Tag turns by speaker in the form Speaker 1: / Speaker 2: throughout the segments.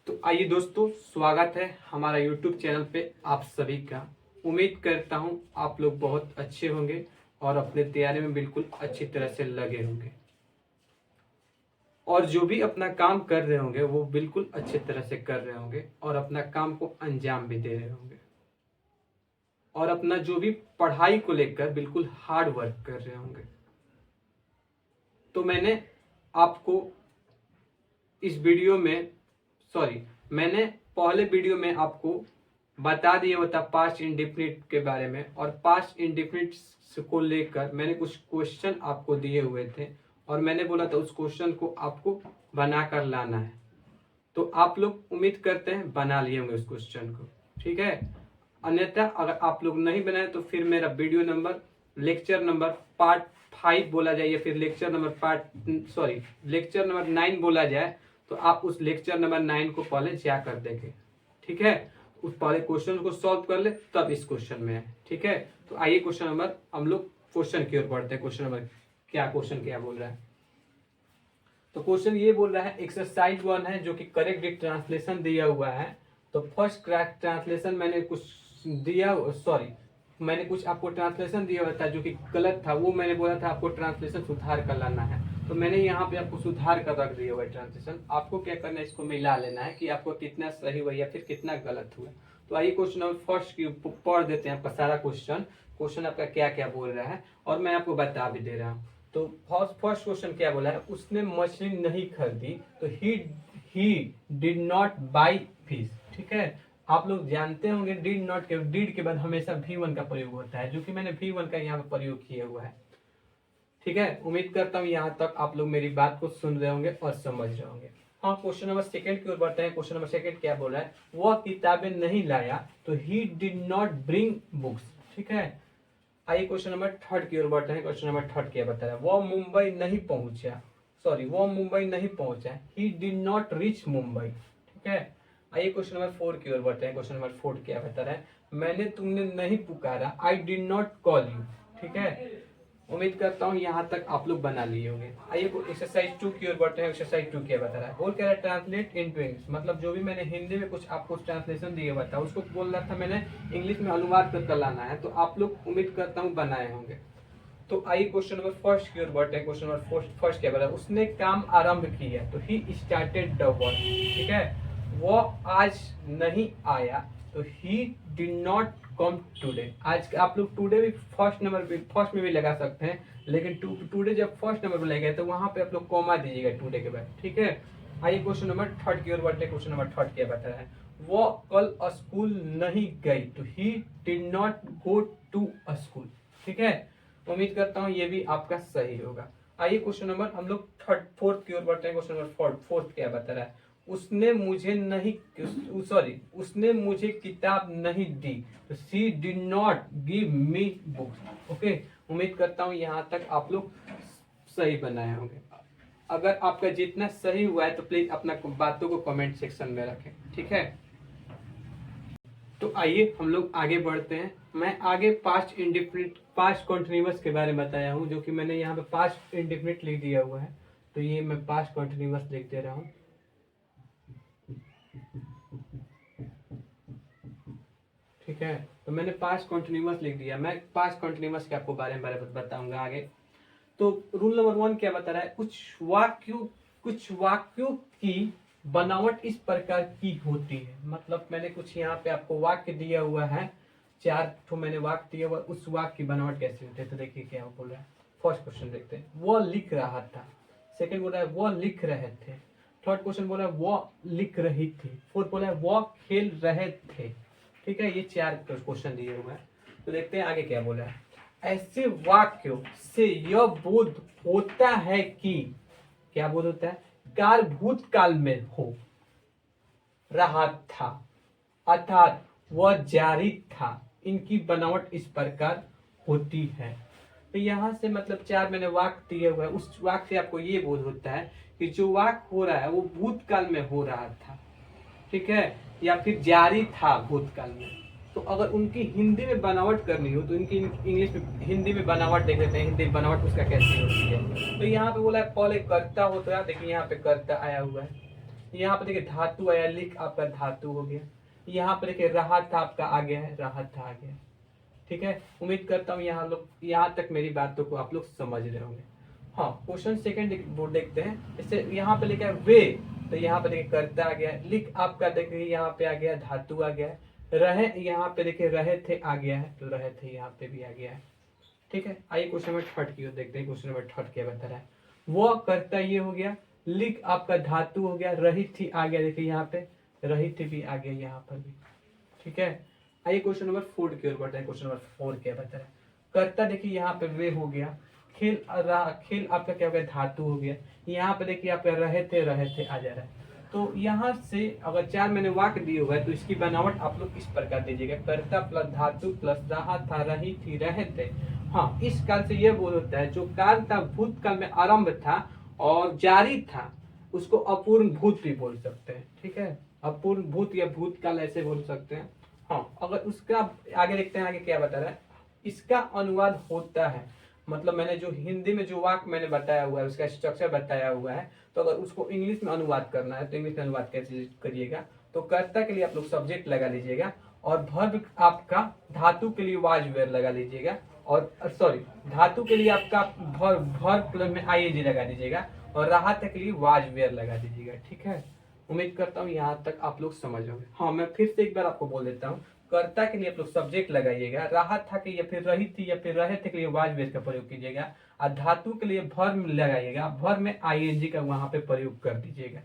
Speaker 1: तो आइए दोस्तों, स्वागत है हमारा YouTube चैनल पे आप सभी का। उम्मीद करता हूँ आप लोग बहुत अच्छे होंगे और अपने तैयारी में बिल्कुल अच्छी तरह से लगे होंगे और जो भी अपना काम कर रहे होंगे वो बिल्कुल अच्छे तरह से कर रहे होंगे और अपना काम को अंजाम भी दे रहे होंगे और अपना जो भी पढ़ाई को लेकर बिल्कुल हार्ड वर्क कर रहे होंगे। तो मैंने पहले वीडियो में आपको बता दिया होता पास्ट इंडेफिनिट के बारे में, और पास्ट इंडेफिनिट को लेकर मैंने कुछ क्वेश्चन आपको दिए हुए थे और मैंने बोला था उस क्वेश्चन को आपको बना कर लाना है। तो आप लोग उम्मीद करते हैं बना लिए होंगे उस क्वेश्चन को, ठीक है। अन्यथा अगर आप लोग नहीं बनाए तो फिर मेरा video number lecture number part 5 बोला जाए या फिर लेक्चर नंबर 9 बोला जाए, तो आप उस लेक्चर नंबर 9 को पहले जाकर देखें, ठीक है। उस पहले क्वेश्चन को सॉल्व कर ले तब इस क्वेश्चन में है, ठीक है। तो आइए क्वेश्चन नंबर हम लोग क्वेश्चन की ओर बढ़ते हैं। क्वेश्चन क्या बोल रहा है। तो क्वेश्चन ये बोल रहा है एक्सरसाइज 1 है जो कि करेक्ट ट्रांसलेशन दिया हुआ है। तो फर्स्ट करेक्ट ट्रांसलेशन मैंने कुछ आपको ट्रांसलेशन दिया हुआ था जो कि गलत था, वो मैंने बोला था आपको ट्रांसलेशन सुधार कर लाना है। तो मैंने यहाँ पे आपको सुधार कर रख दिया हुआ है ट्रांसलेशन। आपको क्या करना है, इसको मिला लेना है कि आपको कितना सही हुआ या फिर कितना गलत हुआ। तो आइए क्वेश्चन नंबर फर्स्ट की पढ़ देते हैं। आपका सारा क्वेश्चन आपका क्या क्या बोल रहा है और मैं आपको बता भी दे रहा हूँ। तो फर्स्ट क्वेश्चन क्या बोला है, उसने मछली नहीं खरीदी। तो he did not by fish, ठीक है। आप लोग जानते होंगे डिड के बाद हमेशा V1 का प्रयोग होता है, जो कि मैंने V1 का यहाँ पे प्रयोग किया हुआ है, ठीक है। उम्मीद करता हूँ यहाँ तक आप लोग मेरी बात को सुन रहे होंगे और समझ रहे होंगे। हाँ, क्वेश्चन नंबर सेकंड की ओर बढ़ते हैं। क्वेश्चन नंबर सेकंड क्या बोला है, वह किताबें नहीं लाया। तो he did not bring books, ठीक है। आइए क्वेश्चन नंबर थर्ड की ओर बढ़ते हैं। क्वेश्चन नंबर थर्ड क्या बता रहा है, वह मुंबई नहीं पहुंचा। ही डिड नॉट रीच मुंबई, ठीक है। आइए क्वेश्चन नंबर 4 की ओर बढ़ते हैं। क्वेश्चन नंबर 4 क्या बता रहा है, मैंने तुमने नहीं पुकारा। I did not call you, ठीक है। उम्मीद करता हूँ यहाँ तक आप लोग बना लिए होंगे। आइए एक्सरसाइज 2 की ओर बढ़ते हैं। एक्सरसाइज 2 क्या बता रहा है, और कह रहा है ट्रांसलेट इनटू इंग्लिश। मतलब जो भी मैंने हिंदी में कुछ आपको ट्रांसलेशन दिया हुआ था उसको बोल रहा था मैंने इंग्लिश में अनुवाद कर लाना है। तो आप लोग उम्मीद करता हूँ बनाए होंगे। तो आइए क्वेश्चन नंबर फर्स्ट की ओर बढ़ते हैं। क्वेश्चन नंबर फर्स्ट क्या बोला, उसने काम आरंभ किया। तो ही स्टार्टेड द वर्क, ठीक है। वो आज नहीं आया। तो he did not come today. आज आप लोग टुडे भी फर्स्ट में भी लगा सकते हैं, लेकिन टुडे जब फर्स्ट नंबर पर लगेगा तो वहां पे आप लोग कॉमा दीजिएगा टुडे के बाद, ठीक है। आइए क्वेश्चन नंबर थर्ड की ओर बढ़ते हैं। क्वेश्चन नंबर थर्ड क्या बता रहा है, वो कल स्कूल नहीं गई। तो he did not go to school, ठीक है। उम्मीद करता हूँ ये भी आपका सही होगा। आइए क्वेश्चन नंबर हम लोग फोर्थ की ओर बढ़ते हैं। क्वेश्चन नंबर फोर्थ क्या बता रहा है, उसने मुझे किताब नहीं दी। तो she did not give me books, okay. उम्मीद करता हूँ यहाँ तक आप लोग सही बनाए होंगे। अगर आपका जितना सही हुआ है तो प्लीज अपना बातों को कमेंट सेक्शन में रखें, ठीक है। तो आइए हम लोग आगे बढ़ते हैं। मैं आगे पास्ट कॉन्टिन्यूअस के बारे में बताया हूँ, जो कि मैंने यहाँ पे पास्ट इंडेफिनिट लिख दिया हुआ है। तो ये मैं पास्ट कॉन्टिन्यूअस लिख दे रहा हूँ, ठीक है। तो मैंने पास्ट कॉन्टिन्यूअस लिख दिया। मैं पास्ट कॉन्टिन्यूअस के आपको बारे में बताऊंगा आगे। तो रूल नंबर 1 क्या बता रहा है, कुछ वाक्यों की बनावट इस प्रकार की होती है। मतलब मैंने कुछ यहाँ पे आपको वाक्य दिया हुआ है, 4 तो मैंने वाक्य दिया हुआ, उस वाक्य की बनावट कैसे होती है। तो देखिए क्या बोल रहा है। फर्स्ट क्वेश्चन देखते हैं, वो लिख रहा था। सेकंड बोल रहा है वो लिख रहे थे। थर्ड क्वेश्चन बोला वो लिख रही थी। फोर्थ बोला वो खेल रहे थे, ठीक है। ये 4 क्वेश्चन दिए हुए हैं। तो देखते हैं आगे क्या बोला है। ऐसे वाक्यों से यह बोध होता है कि, क्या बोध होता है, काल भूतकाल में हो रहा था, अर्थात वह जारी था। इनकी बनावट इस प्रकार होती है। तो यहाँ से मतलब 4 मैंने वाक्य दिए हुए हैं, उस वाक्य से आपको ये बोध होता है कि जो वाक्य हो रहा है वो भूतकाल में हो रहा था, ठीक है, या फिर जारी था भूतकाल में। तो अगर उनकी हिंदी में बनावट करनी हो तो इनकी इंग्लिश में हिंदी में बनावट देख लेते हैं। हिंदी बनावट उसका कैसी होती है। तो यहाँ पे बोला है पहले कर्ता हो, तो यार देखिए यहाँ पे कर्ता आया हुआ है, यहाँ पे देखिए धातु आया, लिख आपका धातु हो गया। यहाँ पे देखिए राहत था आपका आ गया है, राहत था आ गया है। ठीक है, उम्मीद करता हूँ यहाँ तक मेरी बातों को आप लोग समझ रहे होंगे। हाँ, क्वेश्चन सेकंड वो देखते हैं। इससे यहाँ पे लिखा है वे, तो यहाँ पे देखिए कर्ता आ गया है। लिख आपका देखिए यहाँ पे आ गया, धातु आ गया है। रहे यहाँ पे देखिए रहे थे आ गया है, तो रहे थे यहाँ पे भी आ गया है। ठीक है, आइए क्वेश्चन नंबर थर्ड की ओर देखते हैं। क्वेश्चन नंबर थर्ड क्या बता रहा है। वो कर्ता ये हो गया, लिख आपका धातु हो गया, रही थी आ गया, देखिए यहाँ पे रही थी भी आ गया यहाँ पर भी। ठीक है, आइए क्वेश्चन नंबर 4 की ओर बढ़ते हैं। क्वेश्चन नंबर 4 क्या बता रहा है। कर्ता देखिए यहाँ पे वे हो गया, खेल खेल आपका क्या हो गया, धातु हो गया। यहाँ पे देखिए आपका रहे थे आ जा रहा है। तो यहाँ से अगर 4 मैंने वाक्य दिए हुए तो इसकी बनावट आप लोग इस प्रकार दीजिएगा, कर्ता प्लस धातु प्लस रहा था, रही थी, रहे थे। हाँ, इस काल से यह बोध होता है जो काल था भूतकाल में आरंभ था और जारी था, उसको अपूर्ण भूत भी बोल सकते हैं। ठीक है, अपूर्ण भूत या भूतकाल ऐसे बोल सकते हैं। हाँ, अगर उसका आगे देखते हैं, आगे क्या बता रहा है। इसका अनुवाद होता है, मतलब मैंने जो हिंदी में जो वाक्य मैंने बताया हुआ है उसका स्ट्रक्चर बताया हुआ है, तो अगर उसको इंग्लिश में अनुवाद करना है तो इंग्लिश में अनुवाद कैसे करिएगा। तो कर्ता के लिए आप लोग सब्जेक्ट लगा लीजिएगा और वर्ब आपका धातु के लिए वाज वेयर लगा लीजिएगा, और सॉरी धातु के लिए आपका वर्ब में आईएनजी लगा दीजिएगा और राहत के लिए वाज वेयर लगा दीजिएगा। ठीक है, उम्मीद करता हूँ यहाँ तक आप लोग समझ होंगे। हाँ, मैं फिर से एक बार आपको बोल देता हूँ। कर्ता के लिए आप लोग सब्जेक्ट लगाइएगा, राहत था कि या फिर रही थी या फिर रहे थे के लिए वाज वेयर का प्रयोग कीजिएगा, और धातु के लिए वर्ब लगाइएगा, वर्ब में आईएनजी का वहां पे प्रयोग कर दीजिएगा।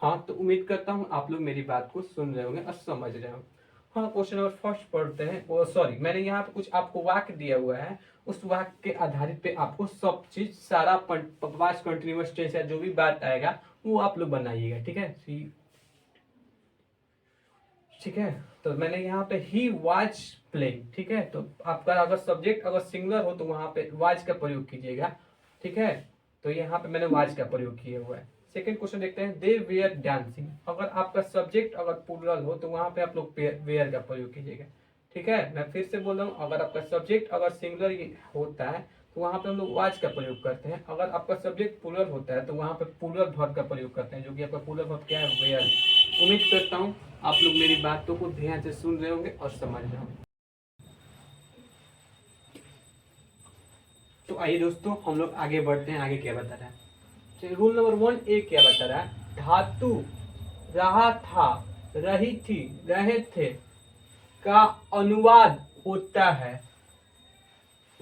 Speaker 1: हाँ, तो उम्मीद करता हूँ आप लोग मेरी बात को सुन रहे होंगे और समझ रहे होंगे। हाँ, क्वेश्चन नंबर फर्स्ट पढ़ते हैं। वो सॉरी, मैंने यहाँ पे कुछ आपको वाक्य दिया हुआ है, उस वाक्य के आधारित पे आपको सब चीज सारा पास्ट कंटिन्यूअस टेंस या जो भी बात आएगा वो आप लोग बनाइएगा। ठीक है, ठीक है, तो मैंने यहाँ पे ही वाज प्लेइंग। ठीक है, तो आपका अगर सब्जेक्ट अगर सिंगुलर हो तो वहां पे वाज का प्रयोग कीजिएगा। ठीक है, तो यहाँ पे मैंने वाज का प्रयोग किया हुआ है। सेकंड क्वेश्चन देखते हैं, दे वेयर डांसिंग। अगर आपका सब्जेक्ट अगर प्लूरल हो तो वहां पे आप लोग वेयर का प्रयोग कीजिएगा। ठीक है, मैं फिर से बोल रहा हूँ, अगर आपका सब्जेक्ट अगर सिंगुलर होता है तो वहां पे हम लोग वाज का प्रयोग करते हैं। अगर आपका सब्जेक्ट प्लूरल होता है तो वहां पे प्लूरल वर्ब का प्रयोग करते हैं, जो कि आपका प्लूरल वर्ब क्या है, वेयर। उम्मीद करता हूँ आप लोग मेरी बातों को ध्यान से सुन रहे होंगे और समझ रहे होंगे। तो आइए दोस्तों हम लोग आगे बढ़ते हैं। आगे क्या बता रहा है, रूल नंबर 1A क्या बता रहा है। धातु रहा था, रही थी, रहे थे का अनुवाद होता है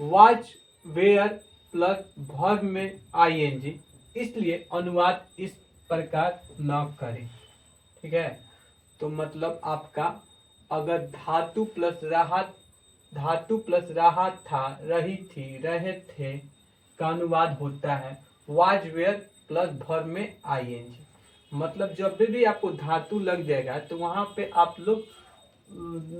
Speaker 1: वाज वेयर प्लस वर्ब में आईएनजी, इसलिए अनुवाद इस प्रकार न करें। ठीक है, तो मतलब आपका अगर धातु प्लस राहत था, रही थी, रहे थे का अनुवाद होता है वाज वेयर प्लस वर्ब में आईएनजी। मतलब जब भी आपको धातु लग जाएगा तो वहां पे आप लोग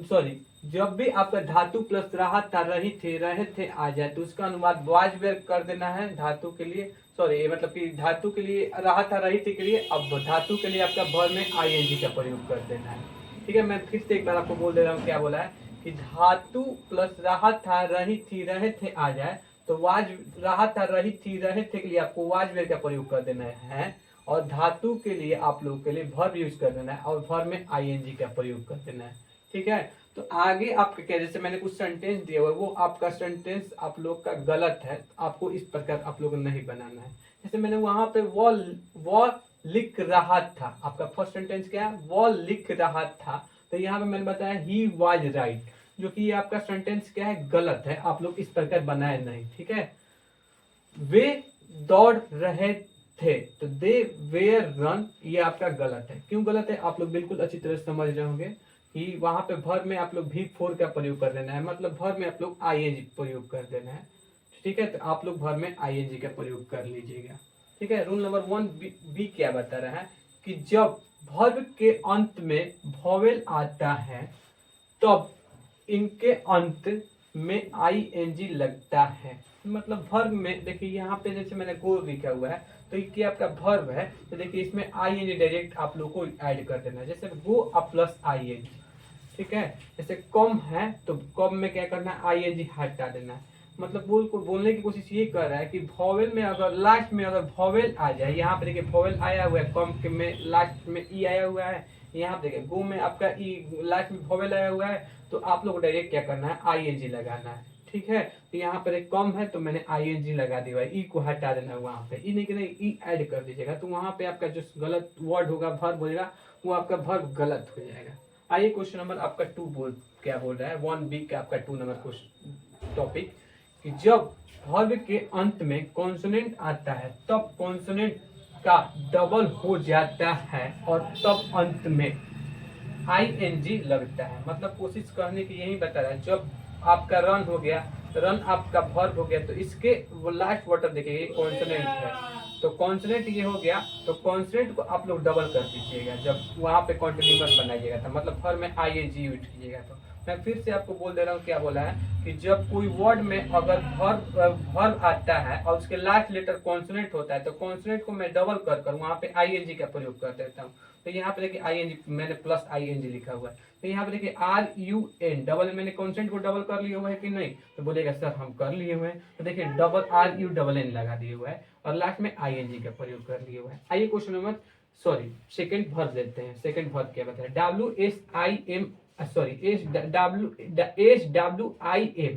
Speaker 1: सॉरी, जब भी आपका धातु प्लस राहत था, रही थे, रहे थे आ जाए तो उसका अनुवाद वाज वेयर कर देना है धातु के लिए। सॉरी, मतलब कि धातु के लिए राहत था, रही थी के लिए, अब धातु के लिए आपका वर्ब में आईएनजी का प्रयोग कर देना है। ठीक है, मैं फिर से एक बार आपको बोल दे रहा हूँ क्या बोला है कि धातु प्लस राहत था, रही थी, रहे थे आ जाए तो वाज राहत था, रही थी, रहे थे के लिए आपको वाज वेयर का प्रयोग कर देना है, और धातु के लिए आप लोग के लिए वर्ब यूज कर देना है और वर्ब में आईएनजी का प्रयोग कर देना है। ठीक है, तो आगे आपका क्या, जैसे मैंने कुछ सेंटेंस दिया हुआ है वो आपका सेंटेंस आप लोग का गलत है, आपको इस प्रकार आप लोग नहीं बनाना है। जैसे मैंने वहां पे वो लिख रहा था, आपका फर्स्ट सेंटेंस क्या है, वो लिख रहा था, तो यहाँ पे मैंने बताया ही वाज राइट, जो कि आपका सेंटेंस क्या है, गलत है, आप लोग इस प्रकार बनाए नहीं। ठीक है, वे दौड़ रहे थे, तो दे वेयर रन, ये आपका गलत है। क्यों गलत है, आप लोग बिल्कुल अच्छी तरह समझ रहे होंगे कि वहां पे वर्ब में आप लोग V4 का प्रयोग कर देना है, मतलब वर्ब में आप लोग आईएनजी प्रयोग कर देना है। ठीक है, तो आप लोग वर्ब में आईएनजी का प्रयोग कर लीजिएगा। ठीक है, रूल नंबर 1B क्या बता रहा है कि जब वर्ब के अंत में वोवेल आता है तब इनके अंत में आईएनजी लगता है। मतलब वर्ब में देखिए यहाँ पे जैसे मैंने गो लिखा हुआ है तो ये आपका वर्ब है, तो देखिए इसमें आईएनजी डायरेक्ट आप लोग को ऐड कर देना है, जैसे गो प्लस आईएनजी। ठीक है, जैसे कम है तो कम में क्या करना है, आईएनजी हटा देना है। मतलब बोलने की कोशिश ये कर रहा है कि वॉवेल में अगर लास्ट में अगर वॉवेल आ जाए, यहाँ पे देखिए वॉवेल आया हुआ है, कम के में लास्ट में ई आया हुआ है, यहाँ पे देखिए गो में आपका ई लास्ट में वॉवेल आया हुआ है, तो आप लोग को डायरेक्ट क्या करना है, आईएनजी लगाना है। ठीक है, तो यहाँ पर एक कम है तो मैंने आईएनजी लगा दिया है, ई को हटा देना है वहां पे, ई नहीं कि नहीं ई ऐड कर दीजिएगा, तो वहां पे आपका जो गलत वर्ड होगा वर्ब होगा वो आपका वर्ब गलत हो जाएगा। आइए क्वेश्चन नंबर आपका 2 क्या बोल रहा है, 1B का आपका 2 नंबर क्वेश्चन टॉपिक, कि जब वर्ब के अंत में कॉन्सोनेंट आता है तब कॉन्सोनेंट का डबल हो जाता है और तब अंत में आईएनजी लगता है। मतलब कोशिश करने की यही बता रहा है, जब आपका रन हो गया, रन आपका वर्ब हो गया, तो इसके वो लास्ट वर्ड देखिए ये कॉन्सोनेंट है, तो कॉन्सोनेंट ये हो गया, तो कॉन्सोनेंट को आप लोग डबल कर दीजिएगा जब वहां पे कॉन्टिन्यूअस बनाइएगा, था मतलब वर्ब में आईएनजी यूज कीजिएगा। तो मैं फिर से आपको बोल दे रहा हूँ, क्या बोला है कि जब कोई वर्ड में अगर वर्ब आता है और उसके लास्ट लेटर कॉन्सोनेंट होता है, तो कॉन्सोनेंट को मैं डबल कर कर वहां पे आईएनजी का प्रयोग कर देता हूँ। तो यहाँ पे देखिए आईएनजी मैंने प्लस आईएनजी लिखा हुआ है, तो यहाँ पे देखिए RUN डबल, मैंने कॉन्सोनेंट को डबल कर लिया हुआ है कि नहीं, तो बोलेगा सर हम कर लिए हुए हैं, तो देखिए डबल RUNN लगा दिए हुआ है और लास्ट में आईएनजी का प्रयोग कर लिए हुआ है। आइए क्वेश्चन नंबर सेकंड वर्ब लेते हैं। सेकंड वर्ब क्या बताया, SWIM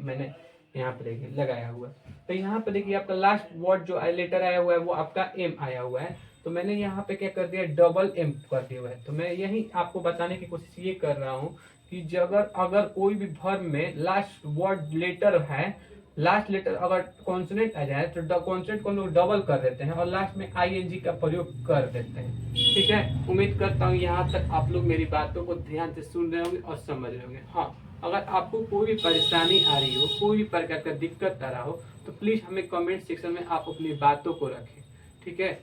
Speaker 1: मैंने यहाँ पे देखिए लगाया हुआ है, तो यहाँ पे देखिए आपका लास्ट वर्ड जो लेटर आया हुआ है वो आपका M आया हुआ है, तो मैंने यहाँ पे क्या कर दिया, डबल M कर दिया हुआ है। तो मैं यही आपको बताने की कोशिश ये कर रहा हूँ कि अगर कोई भी वर्ब में लास्ट वर्ड लेटर है, लास्ट लेटर अगर कॉन्सोनेंट आ जाए तो कॉन्सोनेंट को हम लोग डबल कर देते हैं और लास्ट में आईएनजी का प्रयोग कर देते हैं। ठीक है, उम्मीद करता हूँ यहाँ तक आप लोग मेरी बातों को ध्यान से सुन रहे होंगे और समझ रहे होंगे। हाँ, अगर आपको कोई भी परेशानी आ रही हो, कोई भी प्रकार का दिक्कत आ रहा हो, तो प्लीज हमें कमेंट सेक्शन में आप अपनी बातों को रखें। ठीक है,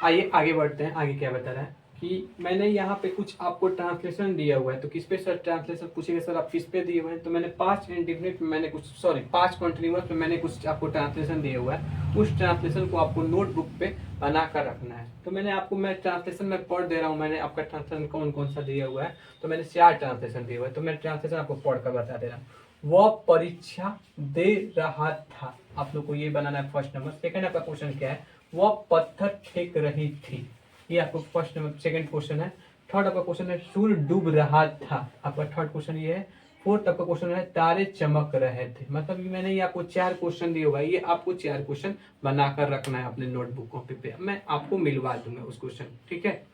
Speaker 1: आइए आगे बढ़ते हैं। आगे क्या बता रहा है कि मैंने यहाँ पे कुछ आपको ट्रांसलेशन दिया हुआ है, तो किस पे सर ट्रांसलेशन पूछेंगे, सर आप किस पे दिए हुए हैं, तो मैंने पास्ट इंडिफिनिट में मैंने कुछ पास्ट कॉन्टिन्यूअस में मैंने कुछ आपको ट्रांसलेशन दिया हुआ है, उस ट्रांसलेशन को आपको नोटबुक पे बना कर रखना है। तो मैं ट्रांसलेशन में पढ़ दे रहा हूँ, मैंने आपका ट्रांसलेशन कौन कौन सा दिया हुआ है, तो मैंने 4 ट्रांसलेशन दिया हुआ है, तो मैं ट्रांसलेशन आपको पढ़ कर बता दे रहा हूँ। वह परीक्षा दे रहा था, आप लोग को ये बनाना है फर्स्ट नंबर। सेकंड आपका क्वेश्चन क्या है, वह पत्थर फेंक रही थी, ये आपको फर्स्ट नंबर सेकंड क्वेश्चन है। थर्ड आपका क्वेश्चन है सूर्य डूब रहा था, आपका थर्ड क्वेश्चन ये है। फोर्थ आपका क्वेश्चन है तारे चमक रहे थे। मतलब मैंने ये आपको 4 क्वेश्चन दिए हुआ है, ये आपको 4 क्वेश्चन बनाकर रखना है अपने नोटबुक कॉपी पे, मैं आपको मिलवा दूंगा उस क्वेश्चन। ठीक है,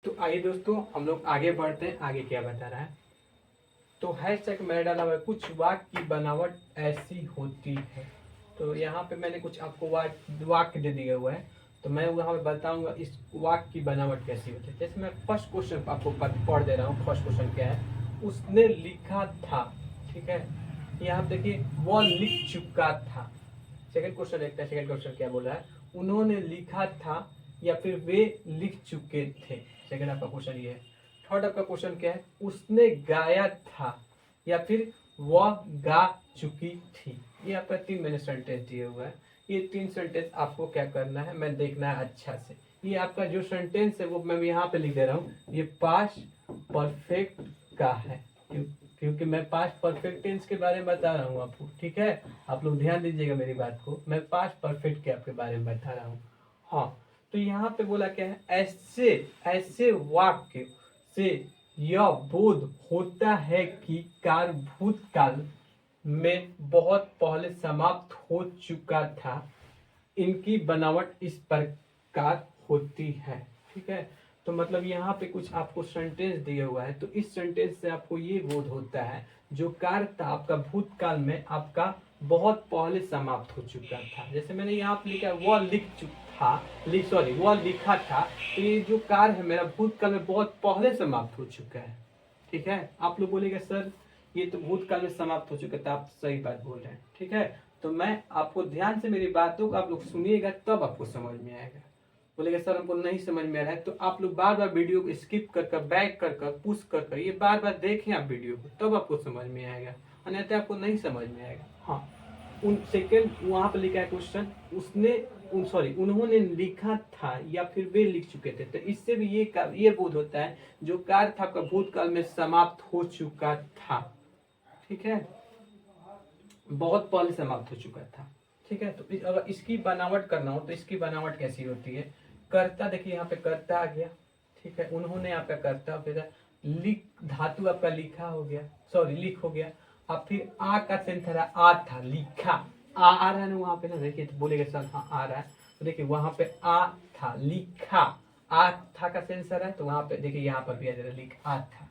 Speaker 1: तो आइए दोस्तों हम लोग आगे बढ़ते हैं। आगे क्या बता रहा है, तो हैशटैग मैंने डाला हुआ है कुछ वाक्य की बनावट ऐसी होती है, तो यहाँ पे मैंने कुछ आपको वाक्य दे दिया हुआ है, तो मैं वहाँ पे बताऊंगा इस वाक्य की बनावट कैसी होती है। जैसे मैं फर्स्ट क्वेश्चन आपको पढ़ दे रहा हूँ। फर्स्ट क्वेश्चन क्या है, उसने लिखा था। ठीक है, यहाँ पे देखिए वह लिख चुका था। सेकंड क्वेश्चन देखते हैं, सेकंड क्वेश्चन क्या बोल रहा है, उन्होंने लिखा था या फिर वे लिख चुके थे। सेकंड आपका क्वेश्चन ये है। थर्ड आपका क्वेश्चन क्या है, उसने गाया था या फिर वह गा चुकी थी। ये आपका 3 मैंने सेंटेंस दिए हुआ है, ये 3 सेंटेंस आपको क्या करना है, मैं देखना है अच्छा से। ये आपका जो सेंटेंस है वो मैं यहाँ पे लिख दे रहा हूँ, ये पास्ट परफेक्ट का है, क्योंकि मैं पास्ट परफेक्ट टेंस के बारे में बता रहा हूँ आपको। ठीक है, आप लोग ध्यान दीजिएगा मेरी बात को, मैं पास्ट परफेक्ट के आपके बारे में बता रहा हूँ। हाँ, तो यहाँ पे बोला क्या है, ऐसे ऐसे वाक्य से यह बोध होता है कि कार्य भूतकाल में बहुत पहले समाप्त हो चुका था, इनकी बनावट इस प्रकार होती है। ठीक है, तो मतलब यहाँ पे कुछ आपको सेंटेंस दिया हुआ है, तो इस सेंटेंस से आपको ये बोध होता है जो कार्य था आपका भूतकाल में आपका बहुत पहले समाप्त हो चुका था। जैसे मैंने यहाँ पे लिखा वह वह लिखा था, तो ये जो कार्य है मेरा भूतकाल में बहुत पहले समाप्त हो चुका है। ठीक है, आप लोग बोलेगा सर ये तो भूतकाल में समाप्त हो चुका था, आप सही बात बोल रहे हैं। ठीक है, तो मैं आपको ध्यान से मेरी बातों को आप लोग सुनिएगा तब आपको समझ में आएगा। बोलेगा सर हमको नहीं समझ में आ रहा है, तो आप लोग बार बार वीडियो को स्किप कर बैक कर पुश कर ये बार बार देखें आप वीडियो को, तब आपको समझ में आएगा, अन्यथा आपको नहीं समझ में आएगा। हाँ, सेकेंड वहां पर लिखा है क्वेश्चन, उन्होंने लिखा था या फिर वे लिख चुके थे, तो इससे भी ये बोध होता है जो कार्य था आपका भूतकाल में समाप्त हो चुका था। ठीक है, बहुत पहले समाप्त हो चुका था। ठीक है, तो अगर इसकी बनावट करना हो तो इसकी बनावट कैसी होती है? कर्ता, देखिए यहाँ पे कर्ता आ गया। ठीक है, उन्होंने आपका कर्ता, फिर लिख, धातु आपका लिखा हो गया, सॉरी लिख हो गया। अब फिर आ का सेंस था, आ था, लिखा, आ रहा है ना वहां पे ना, देखिए तो बोलेगा सर हाँ आ रहा है, तो देखिए वहां पे आ था, लिखा, आ था का सेंस आ रहा है, तो वहां पे देखिए यहाँ पर भी आ जा रहा है, लिख आ था।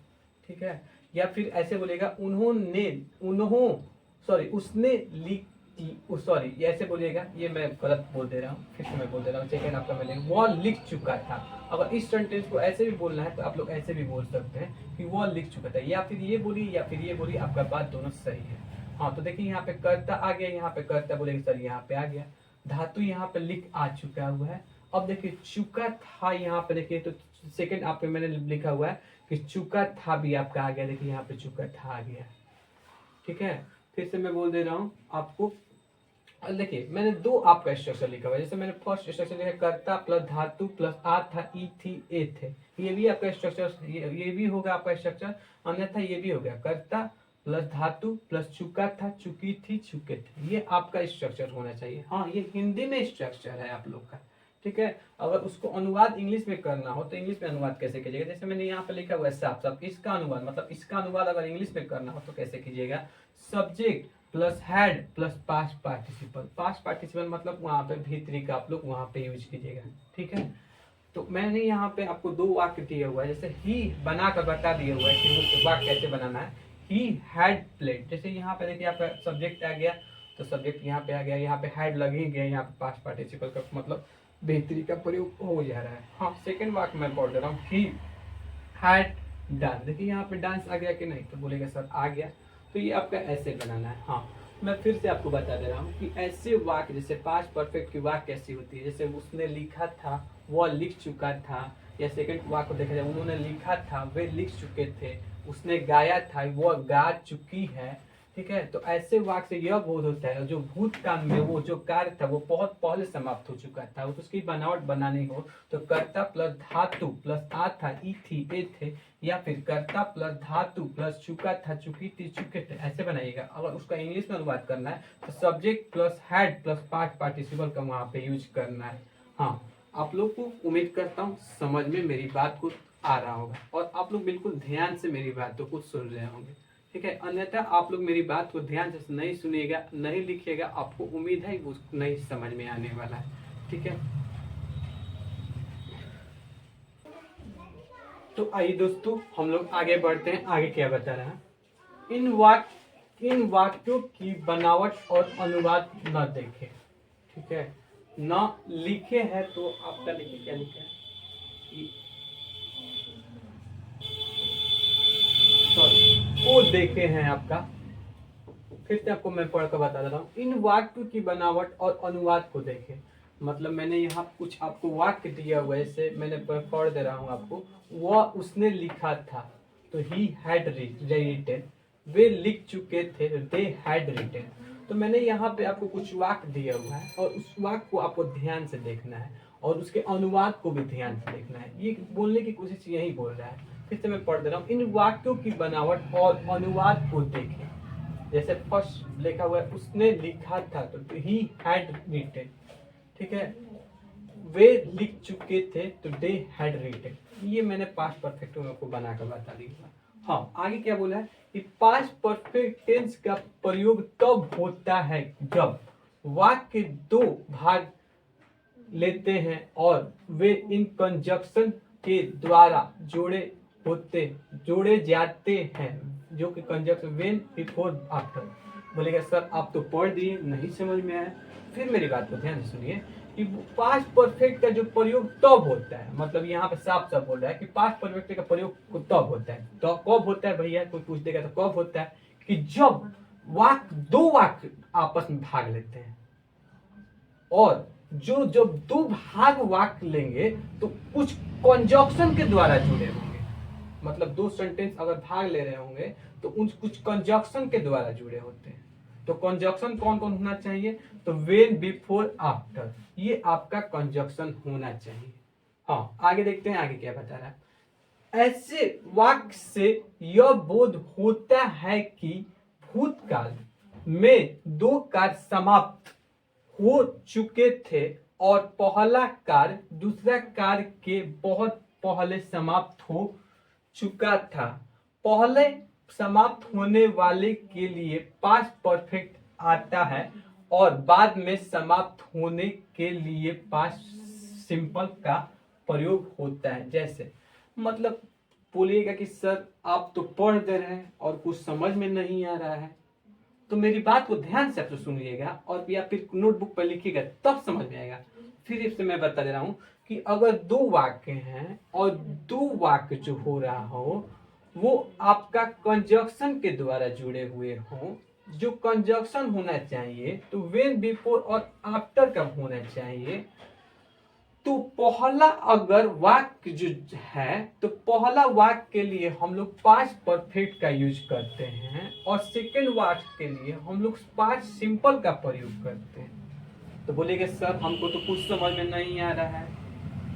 Speaker 1: ठीक है, या फिर ऐसे बोलेगा उन्होंने, उन्हों, सॉरी उसने लिख, सॉरी ऐसे बोलिएगा, ये मैं गलत बोल दे रहा हूँ, फिर से मैं बोल दे रहा हूँ, सेकंड आपका मिलेगा, वो लिख चुका था। अगर इस सेंटेंस को ऐसे भी बोलना है तो आप लोग ऐसे भी बोल सकते हैं कि वो लिख चुका था, या फिर ये बोलिए या फिर ये बोलिए, आपका बात दोनों सही है। हाँ, तो देखिए यहाँ पे कर्ता आ गया, यहाँ पे कर्ता बोलेंगे सर यहाँ पे आ गया, धातु यहाँ पे लिख आ चुका हुआ है। अब देखिए चुका था, यहाँ पे देखिए तो सेकंड आप पे मैंने लिखा हुआ है कि चुका था भी आपका आ गया, देखिए यहाँ पे चुका था आ गया। ठीक है, फिर से मैं बोल दे रहा हूँ आपको, देखिए मैंने दो आपका स्ट्रक्चर लिखा हुआ है, जैसे मैंने फर्स्ट स्ट्रक्चर लिखा कर्ता प्लस धातु प्लस आ था, ई थी, ए थे, ये भी आपका स्ट्रक्चर, ये भी होगा आपका स्ट्रक्चर। अन्यथा ये भी हो गया कर्ता प्लस धातु प्लस चुका था, चुकी थी, चुके थे, ये आपका स्ट्रक्चर होना चाहिए। हाँ, ये हिंदी में स्ट्रक्चर है आप लोग का। ठीक है, अगर उसको अनुवाद इंग्लिश में करना हो तो इंग्लिश में अनुवाद कैसे कीजिएगा? जैसे मैंने यहाँ पे लिखा हुआ है साफ साफ, इसका अनुवाद मतलब इसका अनुवाद अगर इंग्लिश में करना हो तो कैसे कीजिएगा? Subject plus had plus past participle. Past participle मतलब वहां पे भीतरी का आप लोग वहां पे यूज कीजिएगा। ठीक है, तो मैंने यहाँ पे आपको दो वाक्य दिया हुआ है, जैसे ही बना कर बता दिया हुआ है कि वो वाक्य कैसे बनाना है। ही हैड प्लेड, जैसे यहाँ पे देखिए आपका सब्जेक्ट आ गया, तो सब्जेक्ट यहाँ पे आ गया, यहाँ पे हैड लग ही गया, यहाँ पे पास्ट पार्टिसिपल का मतलब बेहतरी का प्रयोग हो जा रहा है। हाँ, सेकंड वाक्य मैं बोल दे रहा हूँ, ही हैड डन, देखिए यहाँ पे डांस आ गया कि नहीं, तो बोलेगा सर आ गया। तो ये आपका ऐसे बनाना है। हाँ, मैं फिर से आपको बता दे रहा हूँ कि ऐसे वाक्य, जैसे पास्ट परफेक्ट की वाक्य कैसी होती है, जैसे उसने लिखा था, वह लिख चुका था, या सेकंड वाक्य को देखा जाए, उन्होंने लिखा था, वे लिख चुके थे, उसने गाया था, वह गा चुकी है। ठीक है, तो ऐसे वाक्य से यह बोध होता है जो भूतकाल में वो जो कार्य था वो बहुत पहले समाप्त हो चुका था, तो उसकी बनावट बनानी हो तो कर्ता प्लस धातु प्लस आ था, ई थी, ए थे, या फिर कर्ता प्लस धातु प्लस चुका था, चुकी थी, चुके थे, ऐसे बनाइएगा। अगर उसका इंग्लिश में अनुवाद करना है तो subject plus had plus past participle का वहां पे यूज करना है। हाँ, आप लोग को उम्मीद करता हूँ समझ में मेरी बात को आ रहा होगा और आप लोग बिल्कुल ध्यान से मेरी बातों को सुन रहे होंगे। ठीक है, अन्यथा आप लोग मेरी बात को ध्यान से नहीं सुनिएगा, नहीं लिखिएगा, आपको उम्मीद है वो नहीं समझ में आने वाला है। ठीक है, तो आइए दोस्तों हम लोग आगे बढ़ते हैं। आगे क्या बता रहा है? इन वाक्यों की बनावट और अनुवाद न देखें। ठीक है, न लिखे है तो आपका देखिए क्या लिखा है, सॉरी वो देखे हैं आपका, फिर से आपको मैं पढ़कर बता देता हूँ। इन वाक्य की बनावट और अनुवाद को देखें, मतलब मैंने यहाँ कुछ आपको वाक्य दिया हुआ है, जैसे मैंने पढ़ दे रहा हूँ आपको, वह उसने लिखा था, तो ही हैड रिटन, वे लिख चुके थे, दे हैड रिटन। तो मैंने यहाँ पे आपको कुछ वाक्य दिया हुआ है और उस वाक्य को आपको ध्यान से देखना है और उसके अनुवाद को भी ध्यान से देखना है। ये बोलने की कोशिश यही बोल रहा है। फिर से मैं पढ़ दे रहा हूँ। इन वाक्यों की बनावट और अनुवाद को देखें, जैसे फर्स्ट लिखा हुआ है उसने लिखा था, तो ही हैड रिटन। ठीक है, वे लिख चुके थे, तो दे हैड रिटन। ये मैंने पास्ट परफेक्ट में आपको बनाकर बता दिया। हाँ, आगे क्या बोला है कि पास्ट परफेक्ट टेंस का प्रयोग तब होता है जब वाक्य दो भाग लेते हैं और वे इन कंजक्शन के द्वारा जोड़े जाते हैं, जो कि कंजक्शन व्हेन बिफोर आफ्टर। बोलेगा सर आप तो पढ़ दिए, नहीं समझ में आया, फिर मेरी बात को ध्यान से सुनिए कि पास्ट परफेक्ट का जो प्रयोग तब होता है, मतलब यहाँ पे साफ साफ बोल रहा है कि पास्ट परफेक्ट का प्रयोग तब होता है। तो कब होता है भैया, कोई पूछ देगा तो कब होता है कि जब दो वाक्य आपस में भाग लेते हैं, और जब दो भाग वाक्य लेंगे तो कुछ कंजक्शन के द्वारा जुड़े होंगे, मतलब दो सेंटेंस अगर भाग ले रहे होंगे तो उन कुछ कंजक्शन के द्वारा जुड़े होते हैं। तो कंजक्शन कौन कौन होना चाहिए? तो व्हेन, बिफोर, आफ्टर, ये आपका कंजक्शन होना चाहिए। हाँ, आगे देखते हैं आगे क्या बता रहा है। ऐसे वाक्य से यह बोध होता है कि भूतकाल में 2 कार्य समाप्त हो चुके थे और पहला कार्य दूसरा कार्य के बहुत पहले समाप्त हो चुका था। पहले समाप्त होने वाले के लिए पास्ट परफेक्ट आता है और बाद में समाप्त होने के लिए पास्ट सिंपल का प्रयोग होता है। जैसे मतलब बोलिएगा कि सर आप तो पढ़ दे रहे हैं और कुछ समझ में नहीं आ रहा है, तो मेरी बात को ध्यान से आप सुनिएगा और या फिर नोटबुक पर लिखिएगा तब समझ में आएगा। फिर इससे मैं बता दे रहा हूँ कि अगर 2 वाक्य हैं और 2 वाक्य जो हो रहा हो वो आपका कंजक्शन के द्वारा जुड़े हुए हों, जो कंजक्शन होना चाहिए तो व्हेन, बिफोर और आफ्टर का होना चाहिए। तो पहला अगर वाक्य जो है तो पहला वाक्य के लिए हम लोग पास्ट परफेक्ट का यूज करते हैं और सेकंड वाक्य के लिए हम लोग पास्ट सिंपल का प्रयोग करते हैं। तो बोलेंगे सर हमको तो कुछ समझ में नहीं आ रहा है,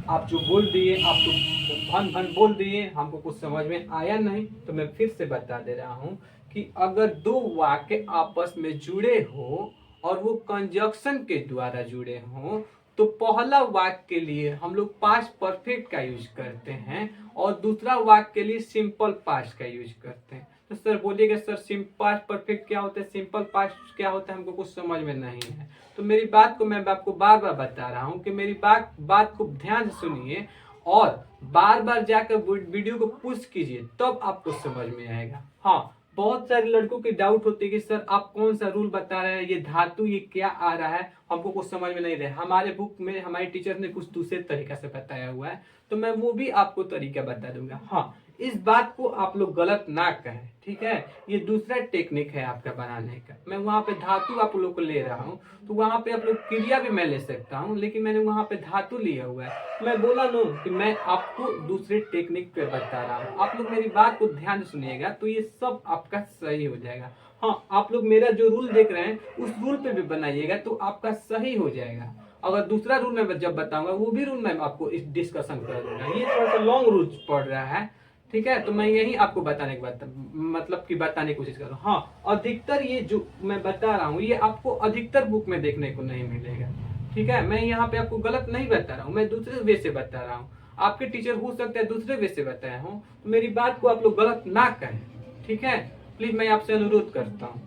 Speaker 1: आप जो बोल दिए आप तो भन भन बोल दिए, हमको कुछ समझ में आया नहीं। तो मैं फिर से बता दे रहा हूँ कि अगर 2 वाक्य आपस में जुड़े हो और वो कंजक्शन के द्वारा जुड़े हों तो पहला वाक्य के लिए हम लोग पास्ट परफेक्ट का यूज करते हैं और दूसरा वाक्य के लिए सिंपल पास्ट का यूज करते हैं। तो सर बोलिएगा सर पास्ट परफेक्ट क्या होता है, सिंपल पास्ट क्या होता है, हमको कुछ समझ में नहीं है। तो मेरी बात को मैं आपको बार बार बता रहा हूँ कि मेरी बात को ध्यान से सुनिए और बार बार जाकर वीडियो को पुश कीजिए तब आपको समझ में आएगा। हाँ, बहुत सारे लड़कों की डाउट होती है कि सर आप कौन सा रूल बता रहे हैं, ये धातु ये क्या आ रहा है, हमको कुछ समझ में नहीं रहा। हमारे बुक में हमारे टीचर ने कुछ दूसरे तरीका से बताया हुआ है, तो मैं वो भी आपको तरीका बता दूंगा। हाँ, इस बात को आप लोग गलत ना कहें, ठीक है। ये दूसरा टेक्निक है आपका बनाने का। मैं वहां पे धातु आप लोग को ले रहा हूँ तो वहां पे आप लोग क्रिया भी मैं ले सकता हूँ, लेकिन मैंने वहां पे धातु लिया हुआ है। मैं बोला नो कि मैं आपको दूसरे टेक्निक पे बता रहा हूँ। आप लोग मेरी बात को ध्यान से सुनिएगा तो ये सब आपका सही हो जाएगा। हाँ, आप लोग मेरा जो रूल देख रहे हैं उस रूल पे भी बनाइएगा तो आपका सही हो जाएगा। अगर दूसरा रूल मैं जब बताऊंगा वो भी रूल मैं आपको इस डिस्कशन कर दूंगा। ये थोड़ा सा लॉन्ग रूल पड़ रहा है, ठीक है। तो मैं यही आपको बताने की बात मतलब कि बताने की कोशिश कर रहा हूँ। हाँ, अधिकतर ये जो मैं बता रहा हूँ ये आपको अधिकतर बुक में देखने को नहीं मिलेगा, ठीक है। मैं यहाँ पे आपको गलत नहीं बता रहा हूँ, मैं दूसरे वे से बता रहा हूँ। आपके टीचर हो सकता है दूसरे वे से बताया हूँ, तो मेरी बात को आप लोग गलत ना करें, ठीक है। प्लीज मैं आपसे अनुरोध करता हूँ।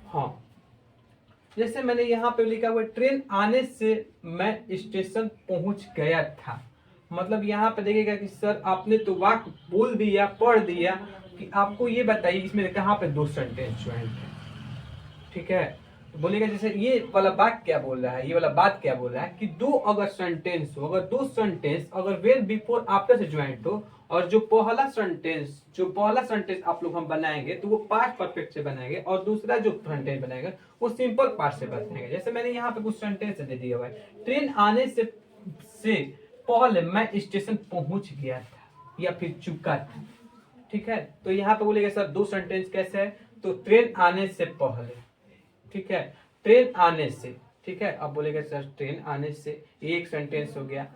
Speaker 1: हाँ, जैसे मैंने यहाँ पे लिखा हुआ ट्रेन आने से मैं स्टेशन पहुंच गया था। मतलब यहाँ पे देखिएगा कि सर आपने तो वाक्य बोल दिया, पढ़ दिया कि आपको ये बताइए इसमें कहाँ पे 2 सेंटेंस ज्वाइंट है, ठीक है। तो बोलेगा जैसे ये वाला वाक्य क्या बोल रहा है, ये वाला बात क्या बोल रहा है कि 2 अगर सेंटेंस हो, अगर 2 सेंटेंस अगर वेल बिफोर आफ्टर से ज्वाइंट हो और जो पहला सेंटेंस आप लोग हम बनाएंगे तो वो पास्ट परफेक्ट से बनाएंगे और दूसरा जो सेंटेंस बनाएंगे वो सिंपल पास्ट से बनाएंगे। जैसे मैंने यहाँ पे कुछ सेंटेंस दे दिया हुआ है, ट्रेन आने से पहले मैं स्टेशन पहुंच गया था या फिर चुका था, ठीक है। तो यहाँ पे बोलेगा सर 2 सेंटेंस कैसे है, तो ट्रेन आने से पहले, ठीक है, ट्रेन आने से, ठीक है। अब बोलेगा सर ट्रेन आने से, एक सेंटेंस हो गया,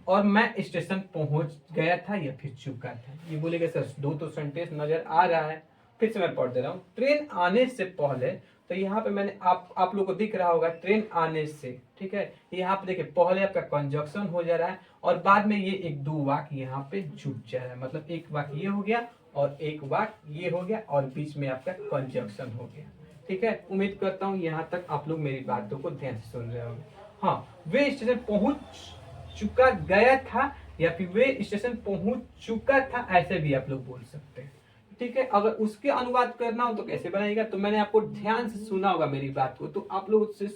Speaker 1: और मैं स्टेशन पहुंच गया था या फिर चुका था। ये बोलेगा सर 2 तो सेंटेंस नजर आ रहा है। फिर से मैं पढ़ दे रहा हूँ, ट्रेन आने से पहले, तो यहाँ पे मैंने आप लोग को दिख रहा होगा ट्रेन आने से, ठीक है। यहाँ पे देखिए पहले आपका कंजक्शन हो जा रहा है और बाद में ये 1-2 वाक्य यहाँ पे जुट जा रहा है। मतलब एक वाक्य ये हो गया और एक वाक्य ये हो गया और बीच में आपका कंजक्शन हो गया, ठीक है। उम्मीद करता हूँ यहाँ तक आप लोग मेरी बातों को ध्यान से सुन रहे होंगे। हाँ, वे स्टेशन पहुंच चुका गया था या फिर वे स्टेशन पहुंच चुका था, ऐसे भी आप लोग बोल सकते हैं, ठीक है। अगर उसके अनुवाद करना हो तो कैसे बनाएगा, तो मैंने आपको ध्यान से सुना होगा मेरी बात को, तो आप लोग से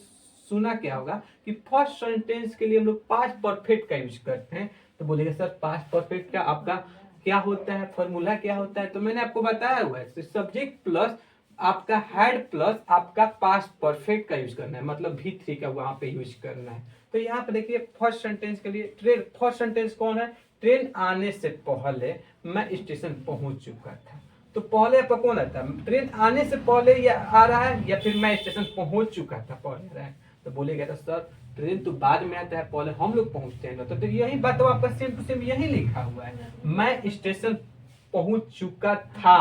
Speaker 1: सुना क्या होगा कि फर्स्ट सेंटेंस के लिए हम लोग पास्ट परफेक्ट का यूज करते हैं। तो बोलेगा सर पास्ट परफेक्ट का आपका क्या होता है, फॉर्मूला क्या होता है, तो मैंने आपको बताया हुआ है सब्जेक्ट प्लस आपका हैड प्लस आपका पास्ट परफेक्ट का यूज करना है, मतलब V3 का वहां पे यूज करना है। तो यहाँ पे देखिए फर्स्ट सेंटेंस के लिए ट्रेन, फर्स्ट सेंटेंस कौन है, ट्रेन आने से पहले मैं स्टेशन पहुंच चुका था। तो पहले आपका कौन आता है, ट्रेन आने से पहले या आ रहा है या फिर मैं स्टेशन पहुंच चुका था पहले आ रहा है। तो बोलेगा तो सर ट्रेन तो बाद में आता है, पहले हम लोग पहुंचते हैं ना। तो यही बात तो आपका सेम टू सेम यही लिखा हुआ है, मैं स्टेशन पहुंच चुका था,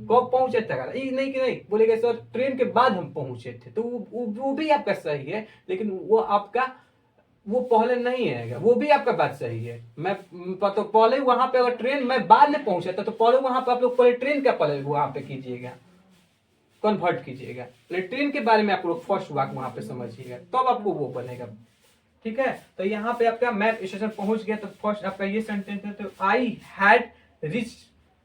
Speaker 1: कब पहुंचे तक, ये नहीं कि नहीं बोलेगा सर ट्रेन के बाद हम पहुंचे थे, तो वो भी आपका सही है, लेकिन वो आपका वो पहले नहीं आएगा, वो भी आपका बात सही है। मैं तो पहले वहां पे अगर ट्रेन मैं बाद में पहुंचा था तो पहले वहां पे आप लोग पहले ट्रेन का पहले वहां पे कीजिएगा, कन्वर्ट कीजिएगा, ट्रेन के बारे में आप लोग फर्स्ट वाक वहां पे समझिएगा, तब तो आपको वो बनेगा। ठीक है, तो यहाँ पे आपका मैं स्टेशन पहुंच गया, तो फर्स्ट आपका ये सेंटेंस है, तो I had reach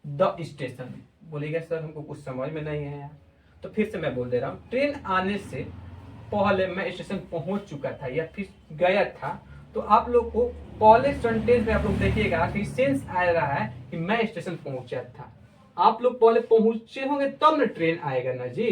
Speaker 1: the station. बोलेगा सर हमको कुछ समझ में नहीं आया, तो फिर से मैं बोल दे रहा हूँ, ट्रेन आने से पहले मैं स्टेशन पहुंच चुका था या फिर गया था। तो आप लोग को पहले सेंटेंस में आप लोग देखिएगा कि सेंस आ रहा है कि मैं स्टेशन पहुंचा था, आप लोग पहले पहुंचे होंगे तब ना ट्रेन आएगा ना जी।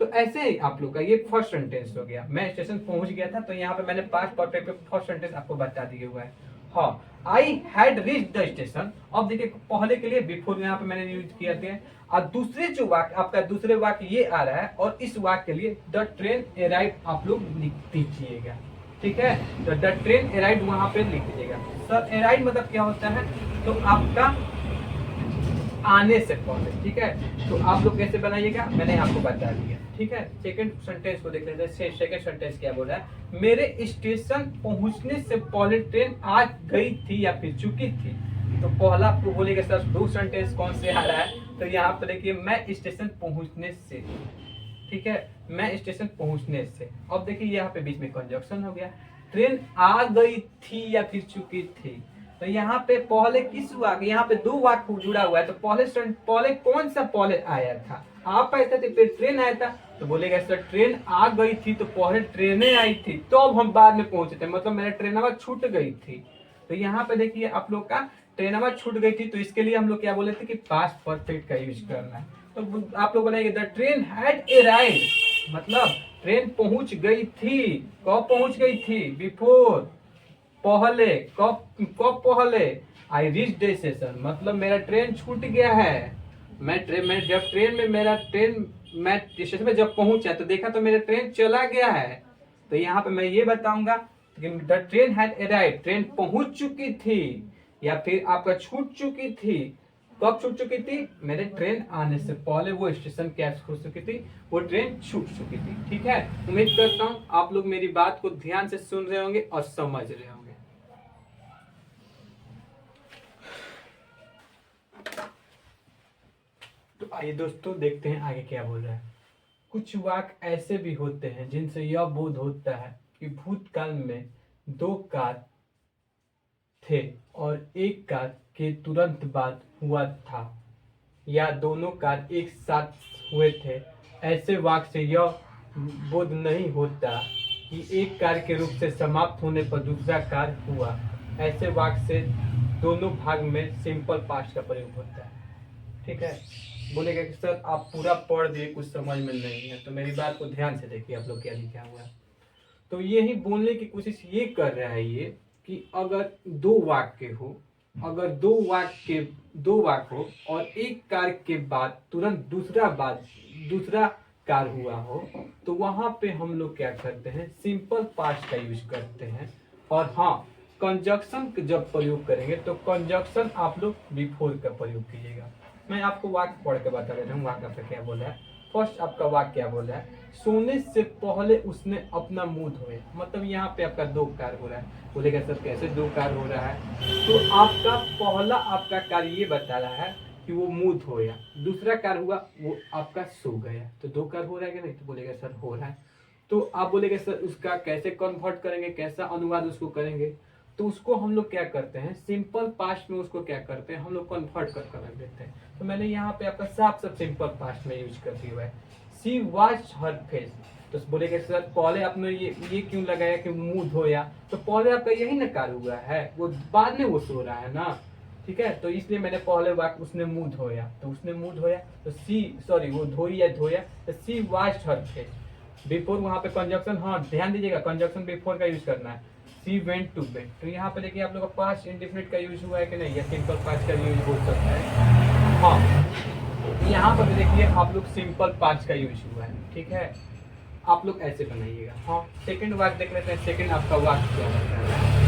Speaker 1: तो ऐसे ही आप लोग का ये फर्स्ट सेंटेंस हो गया, मैं स्टेशन पहुंच गया था, तो यहाँ पे मैंने पास्ट परफेक्ट पे फर्स्ट सेंटेंस आपको बता दिया हुआ है। हाँ, I had reach the station, अब देखिए पहले के लिए बिफोर यहाँ पे मैंने यूज किया था, और दूसरे जो वाक्य आपका दूसरे वाक्य ये आ रहा है, और इस वाक्य के लिए द ट्रेन अराइव आप लोग लिख दीजिएगा। ठीक है, तो द ट्रेन अराइव वहां पे लिख दीजिएगा। सर अराइव मतलब क्या होता है, तो आपका आने से पहले। ठीक है, तो आप लोग कैसे बनाइएगा मैंने आपको बता दिया। ठीक है, सेकंड सेंटेंस को देख लेते हैं। सेकंड सेंटेंस क्या बोल रहा है, मेरे स्टेशन पहुंचने से पहले ट्रेन आ गई थी या फिर चुकी थी। तो पहला आपको बोलेगा सर दो सेंटेंस कौन से आ रहा है, तो यहाँ पर देखिए मैं स्टेशन पहुंचने से। ठीक है, मैं स्टेशन पहुंचने से, अब देखिए यहाँ पे बीच में कंजक्शन हो गया, ट्रेन आ गई थी या फिर चुकी थी। तो यहाँ पे पहले किस वाक्य, यहाँ पे दो वाक्य जुड़ा हुआ है, तो पहले कौन सा पहले आया था, आप आया था तो फिर ट्रेन आया था। तो बोलेगा सर ट्रेन आ गई थी तो पहले ट्रेनें आई थी तो अब हम बाद में पहुंचे थे, मतलब मेरा ट्रेनवा छूट गई थी। तो यहाँ पे देखिए आप लोग का ट्रेनवा छूट गई थी, तो इसके लिए हम लोग क्या बोले थे कि पास्ट परफेक्ट का यूज करना है। तो आप लोग बोलेंगे द ट्रेन हैड अराइव्ड, मतलब ट्रेन पहुंच गई थी। कब पहुंच गई थी, बिफोर, पहले, कब पहले, आई रीच द स्टेशन, मतलब मेरा ट्रेन छूट गया है। मैं जब ट्रेन में मेरा ट्रेन मैं स्टेशन में जब पहुंचा तो देखा तो मेरा ट्रेन चला गया है। तो यहाँ पे मैं ये बताऊंगा कि the train had arrived, train पहुंच चुकी थी या फिर आपका छूट चुकी थी। कब छूट चुकी थी, मेरे ट्रेन आने से पहले वो स्टेशन कैश हो चुकी थी, वो ट्रेन छूट चुकी थी। ठीक है, उम्मीद करता हूँ आप लोग मेरी बात को ध्यान से सुन रहे होंगे और समझ रहे होंगे। तो आइए दोस्तों देखते हैं आगे क्या बोल रहा है। कुछ वाक्य ऐसे भी होते हैं जिनसे यह बोध होता है कि भूतकाल में दो कार थे और एक कार के तुरंत बाद हुआ था, या दोनों कार एक साथ हुए थे। ऐसे वाक्य से यह बोध नहीं होता कि एक कार के रूप से समाप्त होने पर दूसरा कार हुआ। ऐसे वाक्य से दोनों भाग में सिंपल पास्ट का प्रयोग होता है। ठीक है, बोलेगा कि सर आप पूरा पढ़ दिए कुछ समझ में नहीं है, तो मेरी बात को ध्यान से देखिए आप लोग क्या लिखा हुआ है। तो यही बोलने की कोशिश ये कर रहा है ये कि अगर दो वाक्य हो, अगर दो वाक्य हो और एक कार के बाद तुरंत दूसरा कार हुआ हो, तो वहां पे हम लोग क्या करते हैं, सिंपल पास्ट का यूज करते हैं। और हाँ, कंजक्शन जब प्रयोग करेंगे तो कंजक्शन आप लोग बिफोर का प्रयोग कीजिएगा। मैं आपको वाक्य पढ़ के बता देता हूँ वाक्य आपका क्या बोला है। फर्स्ट आपका वाक्य क्या बोला है, सोने से पहले उसने अपना मुंह धोया, मतलब यहाँ पे आपका दो कार हो रहा है। बोलेगा सर कैसे दो कार हो रहा है, तो आपका पहला आपका कार ये बता रहा है कि वो मुंह धोया, दूसरा कार हुआ वो आपका सो गया, तो दो कार हो रहा है कि नहीं, तो बोलेगा सर हो रहा है। तो आप बोलेगा सर उसका कैसे कन्वर्ट करेंगे, कैसा अनुवाद उसको करेंगे, तो उसको हम लोग क्या करते हैं, सिंपल पास्ट में उसको क्या करते हैं हम लोग कन्वर्ट कर कर देते हैं। तो मैंने यहाँ पे आपका साफ सिंपल पास्ट में यूज कर दिया है, सी वॉश्ड हर फेस। तो बोलेगा सर पहले आपने ये क्यों लगाया कि मुंह धोया, तो पहले आपका यही ना कार हुआ है, वो बाद में वो सो रहा है ना। ठीक है, तो इसलिए मैंने पहले वाक्य उसने मुंह धोया, तो उसने मुंह धोया, तो वो धोई या धोया, तो सी वॉश्ड हर फेस। बिफोर वहां पे कंजक्शन, हाँ ध्यान दीजिएगा कंजक्शन बिफोर का यूज करना है, सी वेंट टू बेड। तो यहाँ पे देखिए आप लोग का पास्ट इंडेफिनिट का यूज हुआ है कि नहीं, या सिंपल पास्ट का यूज हो सकता है। हाँ, यहाँ पर देखिए आप लोग सिंपल पास्ट का यूज हुआ है। ठीक है, आप लोग ऐसे बनाइएगा। हाँ, सेकंड वाक्य देख लेते हैं। सेकंड आपका वाक्य क्या बता रहा है,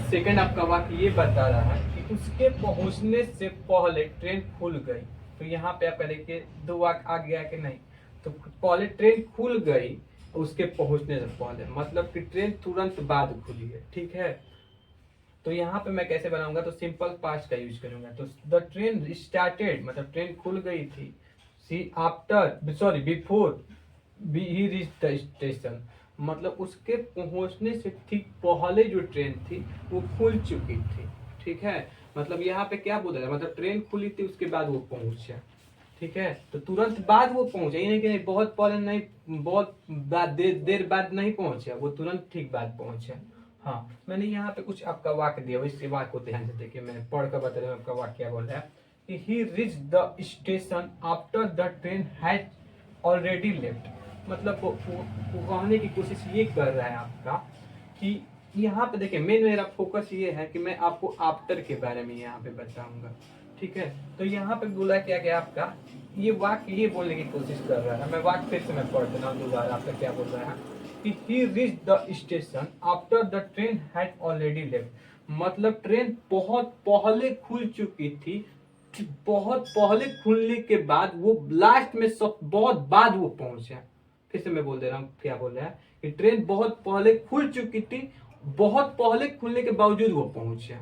Speaker 1: सेकंड आपका वाक्य ये बता रहा है कि उसके पहुंचने से पहले ट्रेन खुल गई। तो यहाँ पे आपका देखिए 2 वाक आ गया कि नहीं। तो पहले ट्रेन खुल गई उसके पहुंचने से पहले, मतलब कि ट्रेन तुरंत बाद खुली है, ठीक है। तो यहाँ पे मैं कैसे बनाऊंगा, तो सिंपल पास्ट का यूज करूंगा। तो द ट्रेन स्टार्टेड, मतलब ट्रेन खुल गई थी, see after sorry before he reach the station, मतलब उसके पहुंचने से ठीक पहले जो ट्रेन थी वो खुल चुकी थी, ठीक है। मतलब यहाँ पे क्या बोल रहा है, मतलब ट्रेन खुली थी उसके बाद वो पहुंचा, ठीक है। तो तुरंत बाद वो पहुंचा, ये नहीं कि नहीं बहुत पहले नहीं, बहुत बाद देर बाद नहीं पहुंचा, वो तुरंत ठीक बाद पहुंचा। हाँ, मैंने यहाँ पे कुछ आपका वाक्य दिया, इस वाक्य को ध्यान से देखिए, मैंने पढ़ कर बता रहा हूँ आपका वाक्य क्या बोल रहा है कि he reach the station after the train has already left. मतलब वो कहने की कोशिश ये कर रहा है आपका कि यहाँ पे देखिए मेन मेरा फोकस ये है कि मैं आपको आफ्टर के बारे में यहाँ पे बताऊंगा, ठीक है। तो यहाँ पे बोला क्या गया आपका, ये वाक्य ये बोलने की कोशिश कर रहा है, मैं वाक्य फिर से मैं पढ़ देना दोबारा, आपका क्या बोल रहा है कि he reached the station after the train had already left, मतलब ट्रेन बहुत पहले खुल चुकी थी, बहुत पहले खुलने के बाद वो लास्ट में सब बहुत बाद वो पहुंचा। फिर से मैं बोल दे रहा हूँ क्या बोल रहा है कि ट्रेन बहुत पहले खुल चुकी थी, बहुत पहले खुलने के बावजूद वो पहुंचा,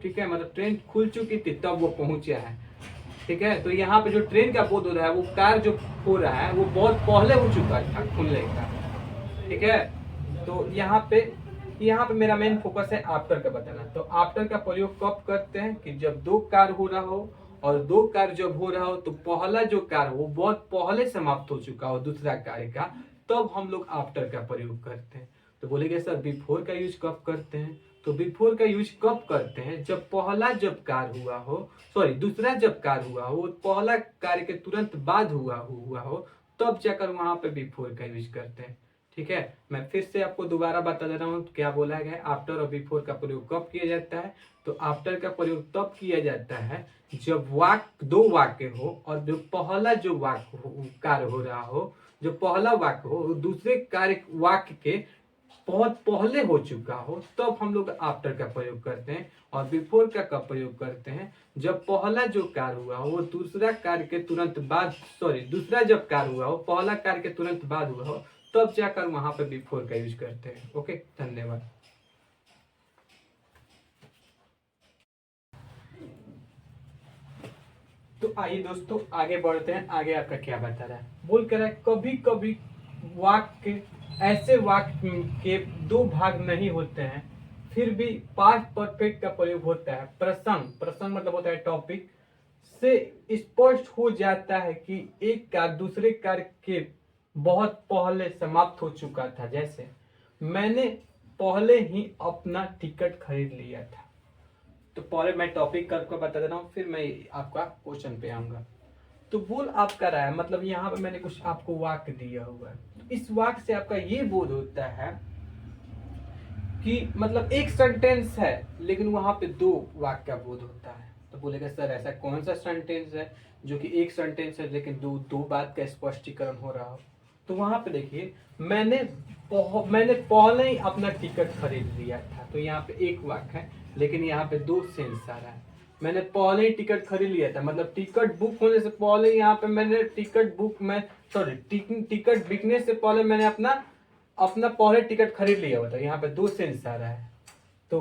Speaker 1: ठीक है। मतलब ट्रेन खुल चुकी थी तब वो पहुंचा है, ठीक है। तो यहाँ पे जो ट्रेन का बोध हो रहा है, वो कार जो हो रहा है वो बहुत पहले हो चुका था खुलने का, ठीक है। तो यहाँ पे मेरा मेन फोकस है आफ्टर का बताना। तो आफ्टर का प्रयोग कब करते हैं कि जब 2 कार हो रहा हो, और 2 कार जब हो रहा हो तो पहला जो कार हो वो बहुत पहले समाप्त हो चुका हो दूसरा कार्य का, तब हम लोग आफ्टर का प्रयोग करते हैं। तो बोलेंगे सर बिफोर का यूज कब करते हैं, तो बिफोर का यूज कब करते हैं जब पहला जब कार हुआ हो, सॉरी दूसरा जब कार हुआ हो, पहला कार्य के तुरंत बाद हुआ हो, तब जाकर वहां पे बिफोर का यूज करते हैं, ठीक है। मैं फिर से आपको दोबारा बता दे रहा हूँ क्या बोला गया है, आफ्टर और बिफोर का प्रयोग कब किया जाता है। तो आफ्टर का प्रयोग तब किया जाता है जब दो वाक्य हो, और जो पहला जो कार्य हो रहा हो, जो पहला वाक्य हो दूसरे कार्य वाक्य के बहुत पहले हो चुका हो, तब हम लोग आफ्टर का प्रयोग करते हैं। और बिफोर का कब प्रयोग करते हैं, जब पहला जो कार्य हुआ हो वो दूसरा कार्य के तुरंत बाद, सॉरी दूसरा जब कार्य हुआ हो पहला कार्य के तुरंत बाद हुआ हो, तब जाकर वहां पे बिफोर का यूज करते हैं। ओके, धन्यवाद। तो आइए दोस्तों आगे बढ़ते हैं, आगे आपका क्या बता रहा है, बोल कर रहा है कभी कभी वाक्य ऐसे वाक्य के 2 भाग नहीं होते हैं, फिर भी पास्ट परफेक्ट का प्रयोग होता है। प्रसंग मतलब होता है टॉपिक से स्पष्ट हो जाता है कि एक कार्य दूसरे कार्य के बहुत पहले समाप्त हो चुका था। जैसे मैंने पहले ही अपना टिकट खरीद लिया था। तो पहले मैं टॉपिक करके बता दे रहा हूँ, फिर मैं आपका क्वेश्चन पे आऊंगा। तो बोल आपका रहा है, मतलब यहाँ पे मैंने कुछ आपको वाक्य दिया हुआ है, तो इस वाक्य से आपका ये बोध होता है कि मतलब एक सेंटेंस है लेकिन वहां पे 2 वाक्य का बोध होता है। तो बोलेगा सर ऐसा कौन सा सेंटेंस है जो कि एक सेंटेंस है लेकिन दो बात का स्पष्टीकरण हो रहा हो। तो वहां पे देखिए मैंने पहले ही अपना टिकट खरीद लिया था, तो यहाँ पे एक वाक्य है लेकिन यहाँ पे 2 सेंस आ रहा है। मैंने पहले ही टिकट खरीद लिया था, मतलब टिकट बुक होने से पहले यहाँ पे मैंने टिकट बिकने से पहले मैंने अपना पहले टिकट खरीद लिया हुआ था। यहाँ पे 2 सेंस आ रहा है। तो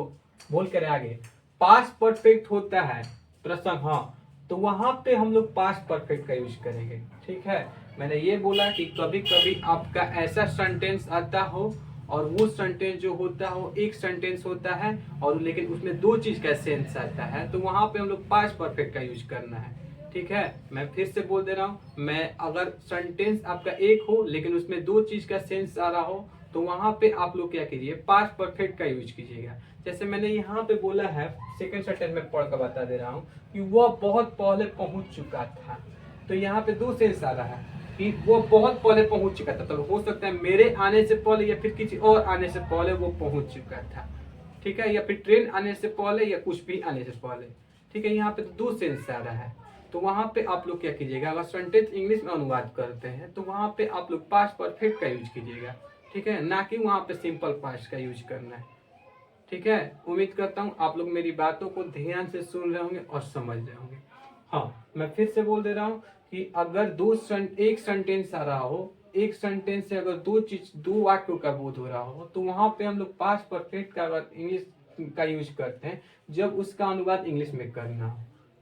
Speaker 1: बोल कर आगे पास्ट परफेक्ट होता है प्रसंग, हाँ, तो वहां पे हम लोग पास्ट परफेक्ट का यूज करेंगे, ठीक है। मैंने ये बोला कि कभी कभी आपका ऐसा सेंटेंस आता हो और वो सेंटेंस जो होता हो एक सेंटेंस होता है और लेकिन उसमें 2 चीज का सेंस आता है, तो वहां पे हम लोग पास्ट परफेक्ट का यूज करना है, ठीक है। मैं फिर से बोल दे रहा हूँ, मैं अगर सेंटेंस आपका एक हो लेकिन उसमें 2 चीज का सेंस आ रहा हो, तो वहां पे आप लोग क्या कीजिए पास्ट परफेक्ट का यूज कीजिएगा। जैसे मैंने यहाँ पे बोला है, सेकंड सेंटेंस में पढ़ कर बता दे रहा हूँ कि वह बहुत पहले पहुंच चुका था। तो यहाँ पे 2 सेंस आ रहा है कि वो बहुत पहले पहुंच चुका था, तो हो सकता है मेरे आने से पहले या फिर किसी और आने से पहले वो पहुंच चुका था, ठीक है, या फिर ट्रेन आने से पहले या कुछ भी आने से पहले, ठीक है। यहाँ पे तो 2 सेंस आ रहा है, तो वहां पे आप लोग क्या कीजिएगा, अगर सेंटेंस इंग्लिश में अनुवाद करते हैं तो वहां पे आप लोग पास्ट परफेक्ट का यूज कीजिएगा, ठीक है, ना कि वहां पे सिंपल पास्ट का यूज करना है, ठीक है। उम्मीद करता हूँ आप लोग मेरी बातों को ध्यान से सुन रहे होंगे और समझ रहे होंगे। हाँ, मैं फिर से बोल दे रहा हूँ कि अगर एक सेंटेंस आ रहा हो, एक सेंटेंस से अगर दो वाक्यों का बोध हो रहा हो, तो वहां पे हम लोग पास्ट परफेक्ट का इंग्लिश का यूज करते हैं जब उसका अनुवाद इंग्लिश में करना हो।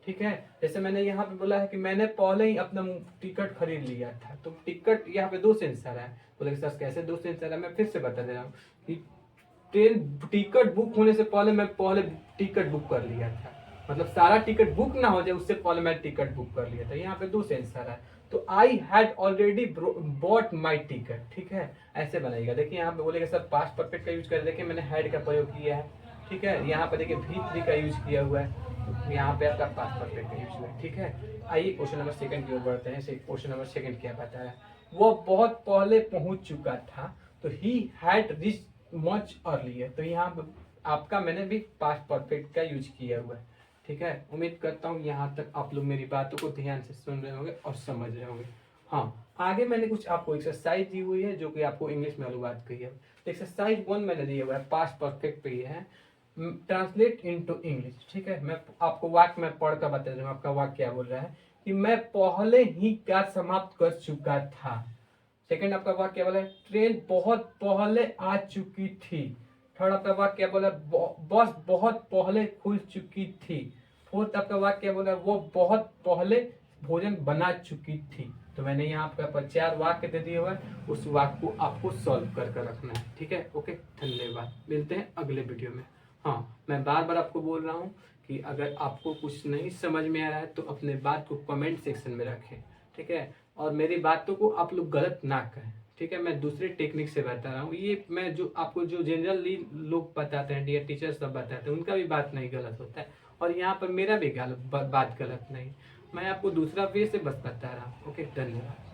Speaker 1: ठीक है, जैसे मैंने यहाँ पे बोला है कि मैंने पहले ही अपना टिकट खरीद लिया था, तो टिकट यहाँ पे दो सेंस आ रहा है। बोले सर कैसे दो सेंस आ रहा है, मैं फिर से बता दे रहा हूँ कि ट्रेन टिकट बुक होने से पहले मैं पहले टिकट बुक कर लिया था, मतलब सारा टिकट बुक ना हो जाए उससे पहले मैं टिकट बुक कर लिया था। यहाँ पे दो सेंस आ रहा है, तो I had already bought my ticket. ठीक है, ऐसे बनाइएगा। देखिए यहाँ पे बोलेगा सर पास्ट परफेक्ट का यूज कर, देखिए मैंने हैड का प्रयोग किया है। ठीक है, यहाँ पे देखिए V3 का यूज किया हुआ है, तो यहाँ पे आपका पास्ट परफेक्ट का यूज हुआ है। ठीक है, आइए क्वेश्चन नंबर सेकंड की ओर बढ़ते हैं। क्वेश्चन नंबर सेकंड क्या बताया है, वो बहुत पहले पहुंच चुका था, तो he had reach much earlier. तो यहाँ पे आपका मैंने भी पास्ट परफेक्ट का यूज किया हुआ है। ठीक है, उम्मीद करता हूँ यहाँ तक आप लोग मेरी बातों को ध्यान से सुन रहे होंगे और समझ रहे होंगे। हाँ, आगे मैंने कुछ आपको एक्सरसाइज दी हुई है जो कि आपको इंग्लिश में अनुवाद की है। एक्सरसाइज 1 मैंने दिया हुआ है, पास्ट परफेक्ट पे ही है, ट्रांसलेट इनटू इंग्लिश। ठीक है, मैं आपको वाक्य में पढ़ कर बता रहा हूँ। आपका वाक्य क्या बोल रहा है कि मैं पहले ही कार्य समाप्त कर चुका था। सेकंड आपका वाक्य क्या बोला है, ट्रेन बहुत पहले आ चुकी थी। थर्ड आपका वाक्य क्या बोला, बस बहुत पहले खुल चुकी थी। फोर्थ आपका वाक्य क्या बोला, वो बहुत पहले भोजन बना चुकी थी। तो मैंने यहाँ पर 4 वाक्य दे दिए हुए, उस वाक्य को आपको सॉल्व कर रखना है। ठीक है, ओके, धन्यवाद, मिलते हैं अगले वीडियो में। हाँ, मैं बार बार आपको बोल रहा हूँ कि अगर आपको कुछ नहीं समझ में आ रहा है तो अपने बात को कमेंट सेक्शन में रखें। ठीक है, और मेरी बातों को आप लोग गलत ना करें। ठीक है, मैं दूसरे टेक्निक से बता रहा हूँ, ये मैं जो आपको जो जनरली लोग बताते हैं, डियर टीचर सब बताते हैं, उनका भी बात नहीं गलत होता है, और यहाँ पर मेरा भी बात गलत नहीं, मैं आपको दूसरा वे से बस बता रहा हूँ। ओके, धन्यवाद।